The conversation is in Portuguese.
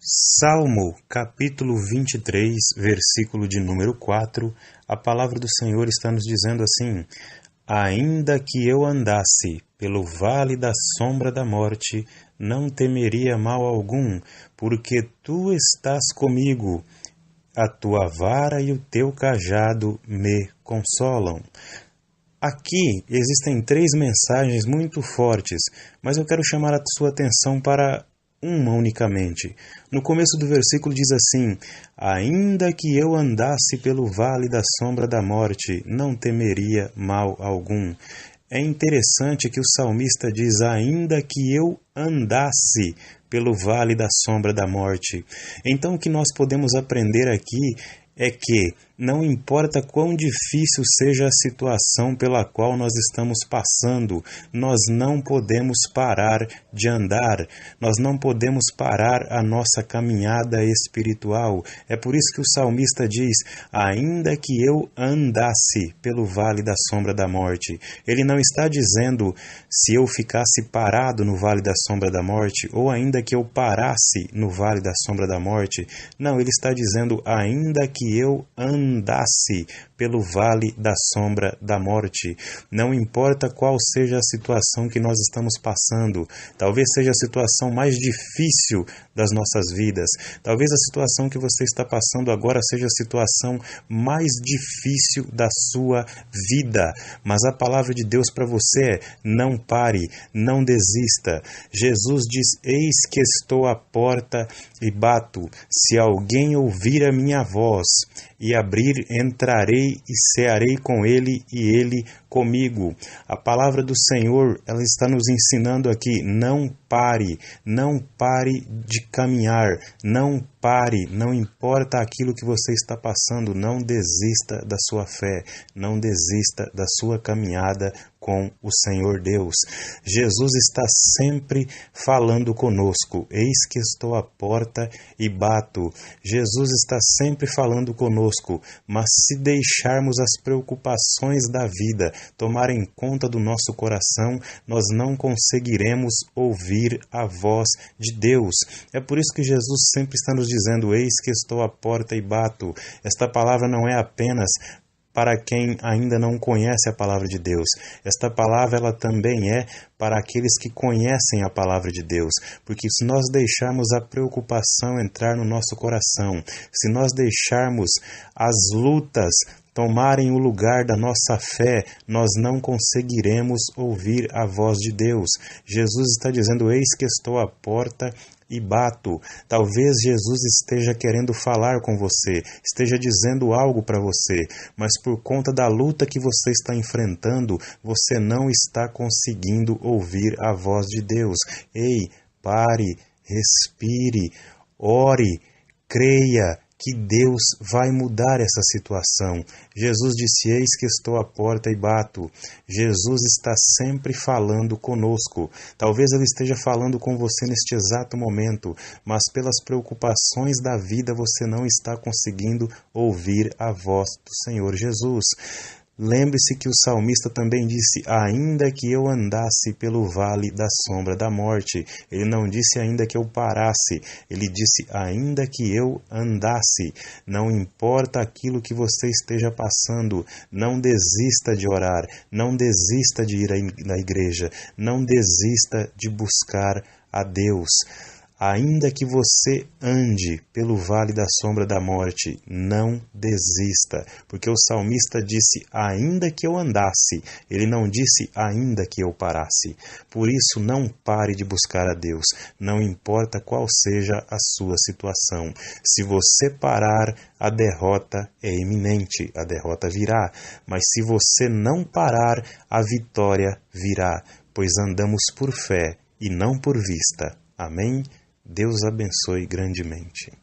Salmo, capítulo 23, versículo de número 4, a palavra do Senhor está nos dizendo assim: Ainda que eu andasse pelo vale da sombra da morte, não temeria mal algum, porque tu estás comigo, a tua vara e o teu cajado me consolam. Aqui existem três mensagens muito fortes, mas eu quero chamar a sua atenção para uma unicamente. No começo do versículo diz assim: Ainda que eu andasse pelo vale da sombra da morte, não temeria mal algum. É interessante que o salmista diz: ainda que eu andasse pelo vale da sombra da morte. Então o que nós podemos aprender aqui é que não importa quão difícil seja a situação pela qual nós estamos passando, nós não podemos parar de andar, nós não podemos parar a nossa caminhada espiritual. É por isso que o salmista diz: ainda que eu andasse pelo vale da sombra da morte. Ele não está dizendo se eu ficasse parado no vale da sombra da morte, ou ainda que eu parasse no vale da sombra da morte. Não, ele está dizendo ainda que eu andasse pelo vale da sombra da morte. Não importa qual seja a situação que nós estamos passando, talvez seja a situação mais difícil das nossas vidas, talvez a situação que você está passando agora seja a situação mais difícil da sua vida, mas a palavra de Deus para você é: não pare, não desista. Jesus diz: eis que estou à porta e bato, se alguém ouvir a minha voz e abrir, entrarei e cearei com ele e ele comigo. A palavra do Senhor, ela está nos ensinando aqui: não pare de caminhar, não pare, não importa aquilo que você está passando, não desista da sua fé, não desista da sua caminhada com o Senhor Deus. Jesus está sempre falando conosco: eis que estou à porta e bato. Jesus está sempre falando conosco, mas se deixarmos as preocupações da vida tomarem conta do nosso coração, nós não conseguiremos ouvir a voz de Deus. É por isso que Jesus sempre está nos dizendo: eis que estou à porta e bato. Esta palavra não é apenas para quem ainda não conhece a palavra de Deus. Esta palavra ela também é para aqueles que conhecem a palavra de Deus, porque se nós deixarmos a preocupação entrar no nosso coração, se nós deixarmos as lutas tomarem o lugar da nossa fé, nós não conseguiremos ouvir a voz de Deus. Jesus está dizendo: eis que estou à porta e bato. Talvez Jesus esteja querendo falar com você, esteja dizendo algo para você, mas por conta da luta que você está enfrentando, você não está conseguindo ouvir a voz de Deus. Ei, pare, respire, ore, creia que Deus vai mudar essa situação. Jesus disse: eis que estou à porta e bato. Jesus está sempre falando conosco. Talvez Ele esteja falando com você neste exato momento, mas pelas preocupações da vida você não está conseguindo ouvir a voz do Senhor Jesus. Lembre-se que o salmista também disse: ainda que eu andasse pelo vale da sombra da morte. Ele não disse ainda que eu parasse, ele disse ainda que eu andasse. Não importa aquilo que você esteja passando, não desista de orar, não desista de ir à igreja, não desista de buscar a Deus. Ainda que você ande pelo vale da sombra da morte, não desista, porque o salmista disse: ainda que eu andasse, ele não disse ainda que eu parasse. Por isso, não pare de buscar a Deus, não importa qual seja a sua situação. Se você parar, a derrota é iminente, a derrota virá, mas se você não parar, a vitória virá, pois andamos por fé e não por vista. Amém? Deus abençoe grandemente.